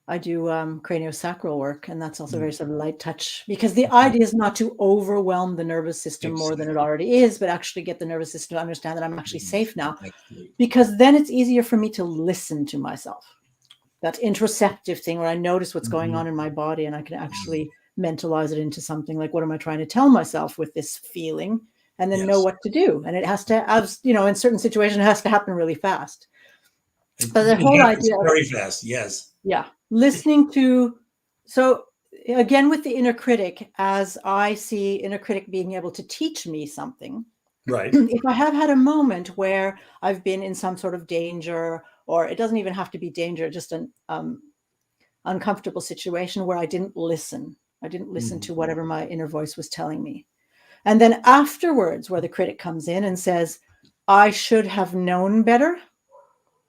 I do craniosacral work, and that's also Mm. very sort of light touch because the idea is not to overwhelm the nervous system more than it Exactly. already is, but actually get the nervous system to understand that I'm actually safe now, Exactly. because then it's easier for me to listen to myself. That introspective thing where I notice what's going Mhm. on in my body and I can actually mentalize it into something like, what am I trying to tell myself with this feeling? And then know Yes. what to do. And it has to, as in certain situations, it has to happen really fast. But the It whole happens idea of, very fast. Yes. yeah, listening to, so again, with the inner critic, as I see inner critic being able to teach me something, Right. if I have had a moment where I've been in some sort of danger, or it doesn't even have to be danger, just an uncomfortable situation where I didn't listen. I didn't listen Mhm. to whatever my inner voice was telling me. And then afterwards, where the critic comes in and says, I should have known better,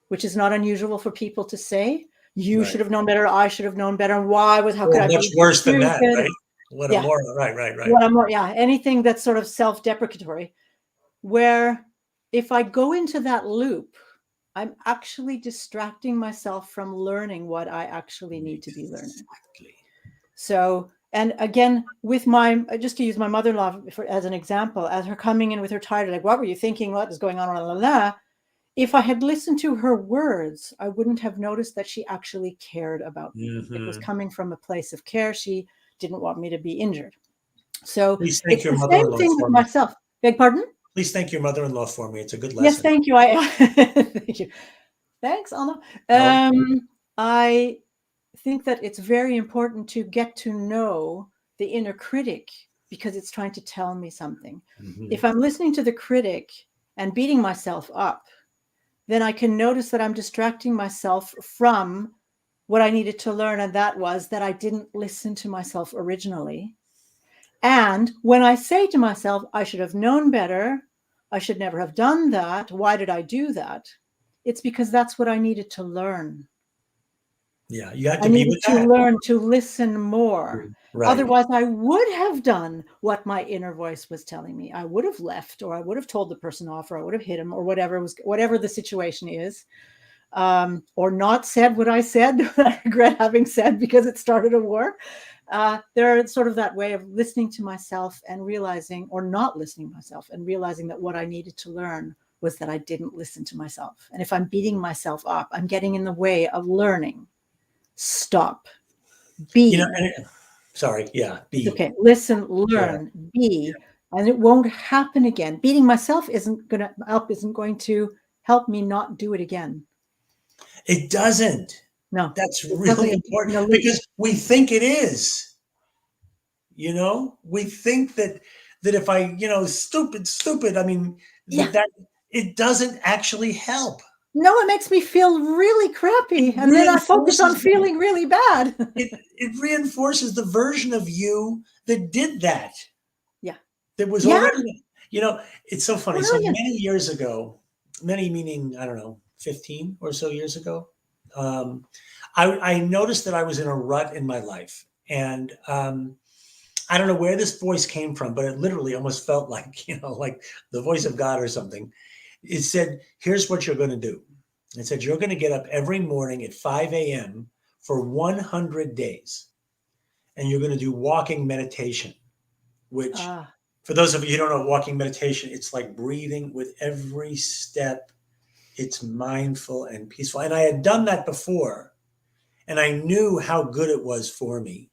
which is not unusual for people to say. You Right. should have known better. I should have known better. And how could Or I much be so worse than that, stupid? right? What a Yeah. moron. Right, right, right. What I'm, yeah. Anything that's sort of self-deprecatory, where if I go into that loop, I'm actually distracting myself from learning what I actually need to be learning. Exactly. So, and again, with just to use my mother-in-law as an example, as her coming in with her tired, like, what were you thinking? What is going on? Blah, blah, blah. If I had listened to her words, I wouldn't have noticed that she actually cared about me. It was Mhm. coming from a place of care. She didn't want me to be injured. So Please thank it's your the same mother-in-law thing with for me. myself. Beg pardon? Please thank your mother-in-law for me. It's a good Yes, lesson. thank you. I thank you. Thanks, Anna. Oh, I think that it's very important to get to know the inner critic because it's trying to tell me something. mhm. If I'm listening to the critic and beating myself up, then I can notice that I'm distracting myself from what I needed to learn. And that was that I didn't listen to myself originally. And when I say to myself, I should have known better, I should never have done that. Why did I do that? It's because that's what I needed to learn. Yeah, you have I to be needed with to that. learn to listen more. Right. Otherwise, I would have done what my inner voice was telling me. I would have left, or I would have told the person off, or I would have hit him, or whatever the situation is, or not said what I said. I regret having said because it started a war. There are sort of that way of listening to myself and realizing, or not listening to myself and realizing that what I needed to learn was that I didn't listen to myself. And if I'm beating myself up, I'm getting in the way of learning. Stop. Be. And sorry. Yeah. It's Be. okay. Listen, Yeah. learn, be, and it won't happen again. Beating myself isn't going to help me not do it again. It doesn't. No, That's it doesn't. really It keeps me in a important loop. because we think it is. We think that if I, stupid. I mean, Yeah. that it doesn't actually help. No, it makes me feel really It crappy, and then I focus on reinforces the feeling really bad. it reinforces the version of you that did that. Yeah. That was Yeah. already, it's so funny. So Brilliant. many years ago, many meaning, I don't know, 15 or so years ago, I noticed that I was in a rut in my life. And I don't know where this voice came from, but it literally almost felt like, like the voice of God or something. It said, here's what you're going to do. It said, you're going to get up every morning at 5 a.m. for 100 days. And you're going to do walking meditation, which Ah, for those of you who don't know walking meditation, it's like breathing with every step. It's mindful and peaceful. And I had done that before, and I knew how good it was for me.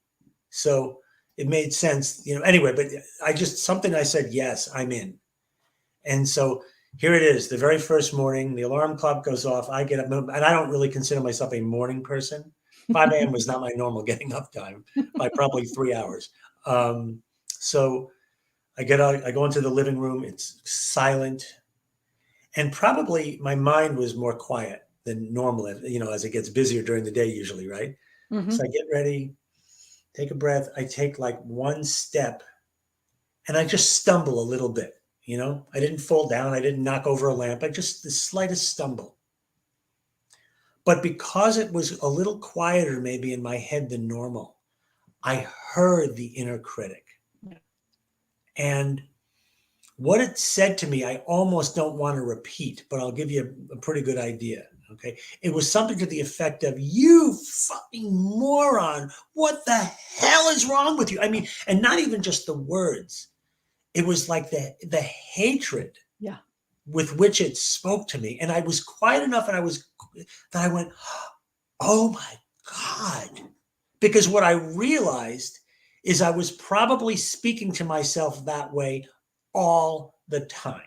So it made sense, anyway, but something I said, yes, I'm in. And so here it is, the very first morning, the alarm clock goes off. I get up, and I don't really consider myself a morning person. 5 a.m. was not my normal getting up time by probably 3 hours. So I get out, I go into the living room, it's silent. And probably my mind was more quiet than normal, as it gets busier during the day, usually, right? mm-hmm. So I get ready, take a breath. I take like one step and I just stumble a little bit. I didn't fall down. I didn't knock over a lamp. I just the slightest stumble. But because it was a little quieter maybe in my head than normal, I heard the inner critic. Yeah. And what it said to me, I almost don't want to repeat, but I'll give you a pretty good idea. Okay. It was something to the effect of, you fucking moron. What the hell is wrong with you? I mean, and not even just the words. It was like the hatred Yeah. with which it spoke to me. And I was quiet enough that I went, oh my God. Because what I realized is I was probably speaking to myself that way all the time.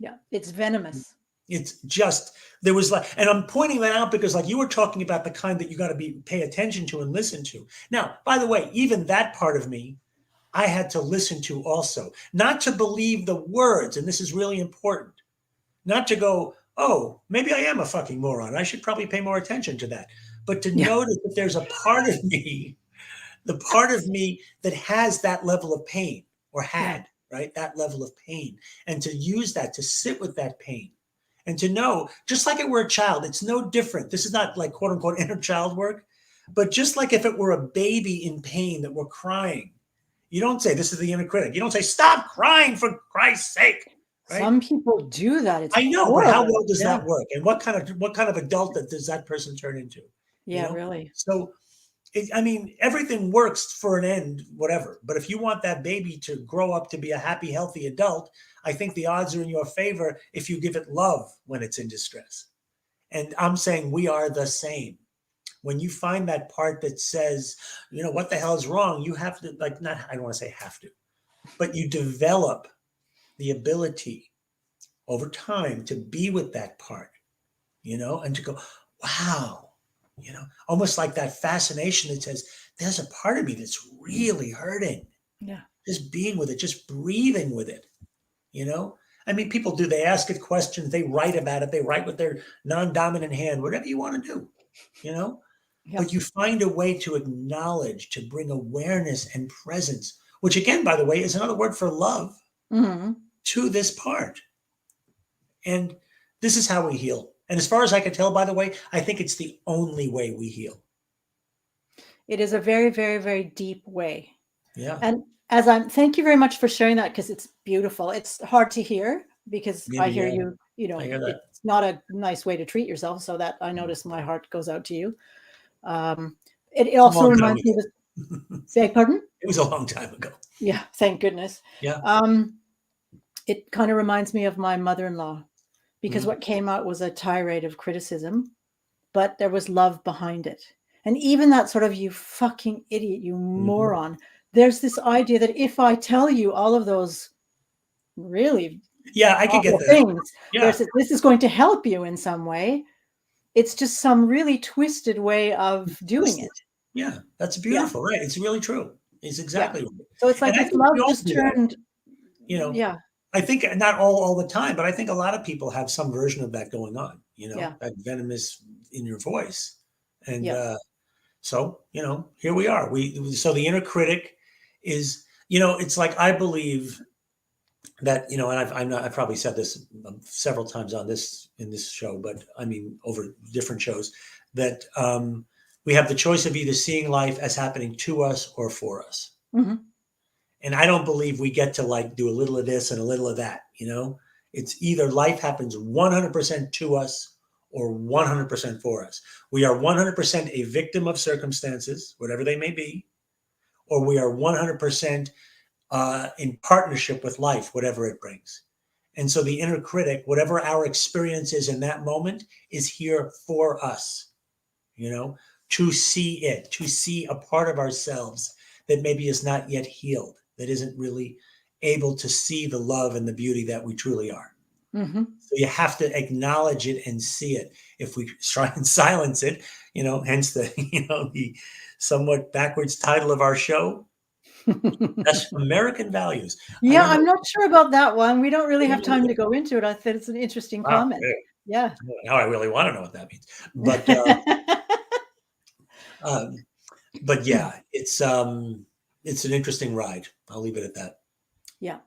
Yeah. It's venomous. It's just, there was like, and I'm pointing that out because like you were talking about the kind that you got to pay attention to and listen to. Now, by the way, even that part of me, I had to listen to also, not to believe the words. And this is really important, not to go, oh, maybe I am a fucking moron. I should probably pay more attention to that. But to Yeah. notice that there's a part of me, the part of me that has that level of pain or Yeah. had, right? That level of pain. And to use that, to sit with that pain and to know, just like it were a child, it's no different. This is not like quote unquote inner child work, but just like if it were a baby in pain that were crying, you don't say, this is the inner critic. You don't say, stop crying for Christ's sake, right? Some people do that. It's I know, but how horrible. well does Yeah. that work? And what kind of adult does that person turn into? Yeah, really. So I mean, everything works for an end, whatever. But if you want that baby to grow up to be a happy, healthy adult, I think the odds are in your favor if you give it love when it's in distress. And I'm saying we are the same. When you find that part that says, what the hell is wrong? You have to, like, not, I don't want to say have to, but you develop the ability over time to be with that part, and to go, wow, almost like that fascination that says, there's a part of me that's really hurting. Yeah. Just being with it, just breathing with it, I mean, people do, they ask it questions, they write about it, they write with their non-dominant hand, whatever you want to do, Yeah. but you find a way to acknowledge, to bring awareness and presence, which again, by the way, is another word for love, Mm-hmm. to this part. And this is how we heal. And as far as I can tell, by the way, I think it's the only way we heal. It is a very, very, very deep way. Yeah. And thank you very much for sharing that, because it's beautiful. It's hard to hear because I hear Yeah, you, I hear that. it's not a nice way to treat yourself. So that I notice my heart goes out to you. It also reminds me of, beg pardon? It was a long time ago. Yeah, thank goodness. Yeah. It kind of reminds me of my mother-in-law, because Mhm. what came out was a tirade of criticism, but there was love behind it. And even that sort of, you fucking idiot, you moron. There's this idea that if I tell you all of those really Yeah, I could get awful that. things, Yeah. this is going to help you in some way. It's just some really twisted way of doing it. Yeah, that's Yeah. beautiful, right? It's really true. It's Yeah. exactly right. So it's like And I this think we love all just do that. turned. Yeah. I think not all the time, but I think a lot of people have some version of that going on, Yeah. that venomous in your voice. And Yeah. so, here we are. So the inner critic is, it's like, I believe that, and I've probably said this several times in this show, but I mean, over different shows, that we have the choice of either seeing life as happening to us or for us. Mhm. And I don't believe we get to like do a little of this and a little of that, you know? It's either life happens 100% to us or 100% for us. We are 100% a victim of circumstances, whatever they may be, or we are 100% in partnership with life, whatever it brings. And so the inner critic, whatever our experience is in that moment, is here for us, you know, to see it, to see a part of ourselves that maybe is not yet healed, that isn't really able to see the love and the beauty that we truly are. Mm-hmm. So you have to acknowledge it and see it. If we try and silence it, you know, hence the, you know, the somewhat backwards title of our show, that's American Values. I Yeah, remember, I'm not sure about that one. We don't really have time to go into it. I said it's an interesting wow, comment. Yeah. now I really want to know what that means. Um, but yeah, it's an interesting ride. I'll leave it at that. Yeah,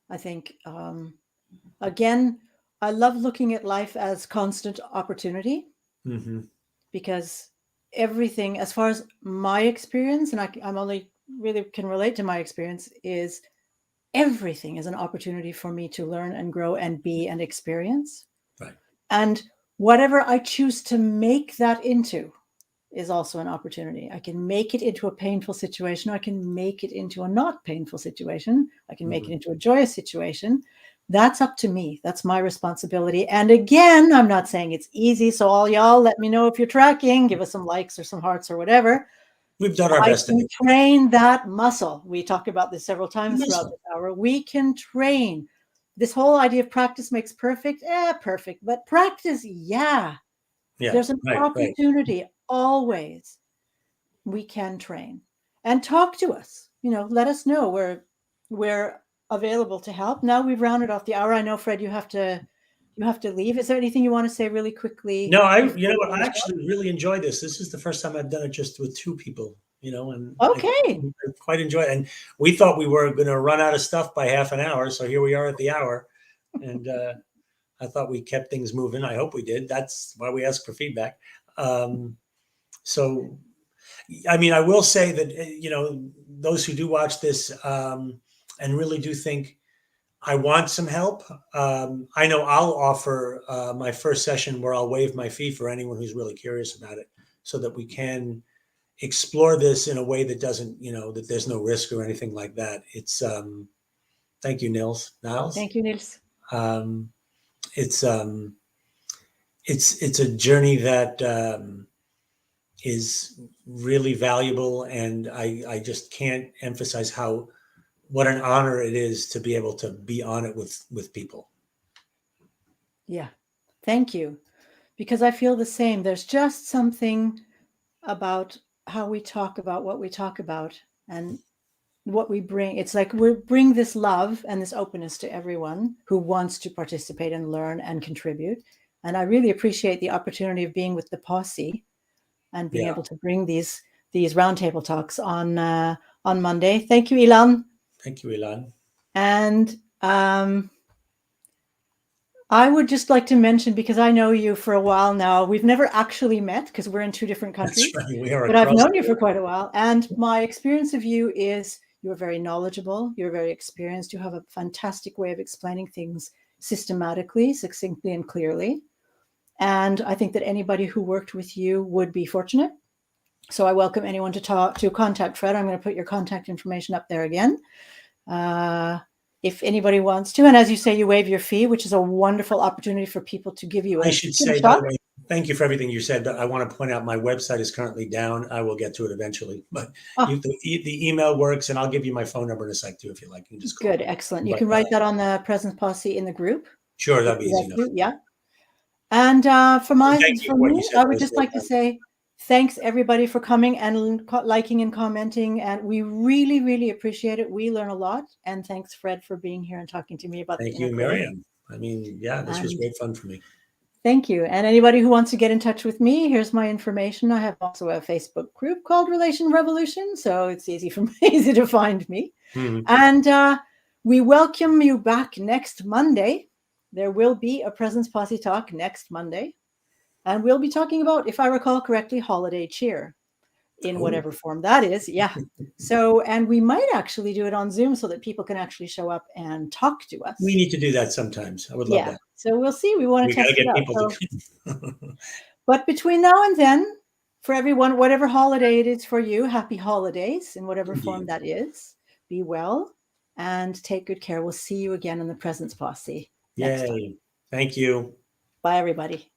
I think, again, I love looking at life as constant opportunity Mm-hmm. because everything, as far as my experience, and I'm only really can relate to my experience, is everything is an opportunity for me to learn and grow and be and experience. Right. And whatever I choose to make that into is also an opportunity. I can make it into a painful situation. I can make it into a not painful situation. I can make it into a joyous situation. That's up to me. That's my responsibility. And again, I'm not saying it's easy. So all y'all, let me know if you're tracking, give us some likes or some hearts or whatever. We've done our I best. can train that muscle. We talk about this several times throughout this hour. We can train. This whole idea of practice makes perfect. Perfect. But practice, yeah. There's an opportunity always. We can train and talk to us. You know, let us know. We're available to help. Now we've rounded off the hour. I know, Fred, you have to leave. Is there anything you want to say really quickly? No, you know what? I actually really enjoyed this. This is the first time I've done it just with two people, you know, and okay. I quite enjoy it. And we thought we were going to run out of stuff by half an hour. So here we are at the hour. And I thought we kept things moving. I hope we did. That's why we ask for feedback. So, I mean, I will say that, you know, those who do watch this and really do think, I want some help. I know I'll offer my first session where I'll waive my fee for anyone who's really curious about it so that we can explore this in a way that doesn't, you know, that there's no risk or anything like that. It's, thank you, Niles. Thank you, Niels. It's a journey that is really valuable. And I just can't emphasize what an honor it is to be able to be on it with people. Yeah. Thank you. Because I feel the same. There's just something about how we talk about what we talk about and what we bring. It's like we bring this love and this openness to everyone who wants to participate and learn and contribute. And I really appreciate the opportunity of being with the Posse and being able to bring these roundtable talks on Monday. Thank you, Ilan. Thank you, Ilan. And I would just like to mention, because I know you for a while now, we've never actually met because we're in two different countries. That's right. We are, but I've known you for quite a while. And my experience of you is you're very knowledgeable, you're very experienced, you have a fantastic way of explaining things systematically, succinctly, and clearly. And I think that anybody who worked with you would be fortunate. So I welcome anyone to contact Fred. I'm going to put your contact information up there again. If anybody wants to, and as you say, you waive your fee, which is a wonderful opportunity for people to give you. I should say, by the way, thank you for everything you said. But I want to point out my website is currently down. I will get to it eventually, but the email works, and I'll give you my phone number in a sec too if you like. You can just call me. Excellent. You can write that on the Presence Posse in the group. Sure, that'd be easy enough. Yeah. And for me, I would just like to say thanks everybody for coming and liking and commenting, and we really, really appreciate it. We learn a lot, and thanks, Fred, for being here and talking to me about. Thank you, Miriam. I mean, yeah, this was great fun for me. Thank you. And anybody who wants to get in touch with me, here's my information. I have also a Facebook group called Relation Revolution, so it's easy to find me. Mm-hmm. And we welcome you back next Monday. There will be a Presence Posse talk next Monday. And we'll be talking about, if I recall correctly, holiday cheer. in Oh, whatever form that is. Yeah. So, and we might actually do it on Zoom so that people can actually show up and talk to we us. need to do that sometimes. I would love Yeah. that. So we'll see. We want We to got to test it get out. people So, to. but between now and then, for everyone, whatever holiday it is for you, happy holidays in whatever form Indeed. that is. Be well and take good care. We'll see you again in the Presence Posse next time. Yay. Thank you. Bye, everybody.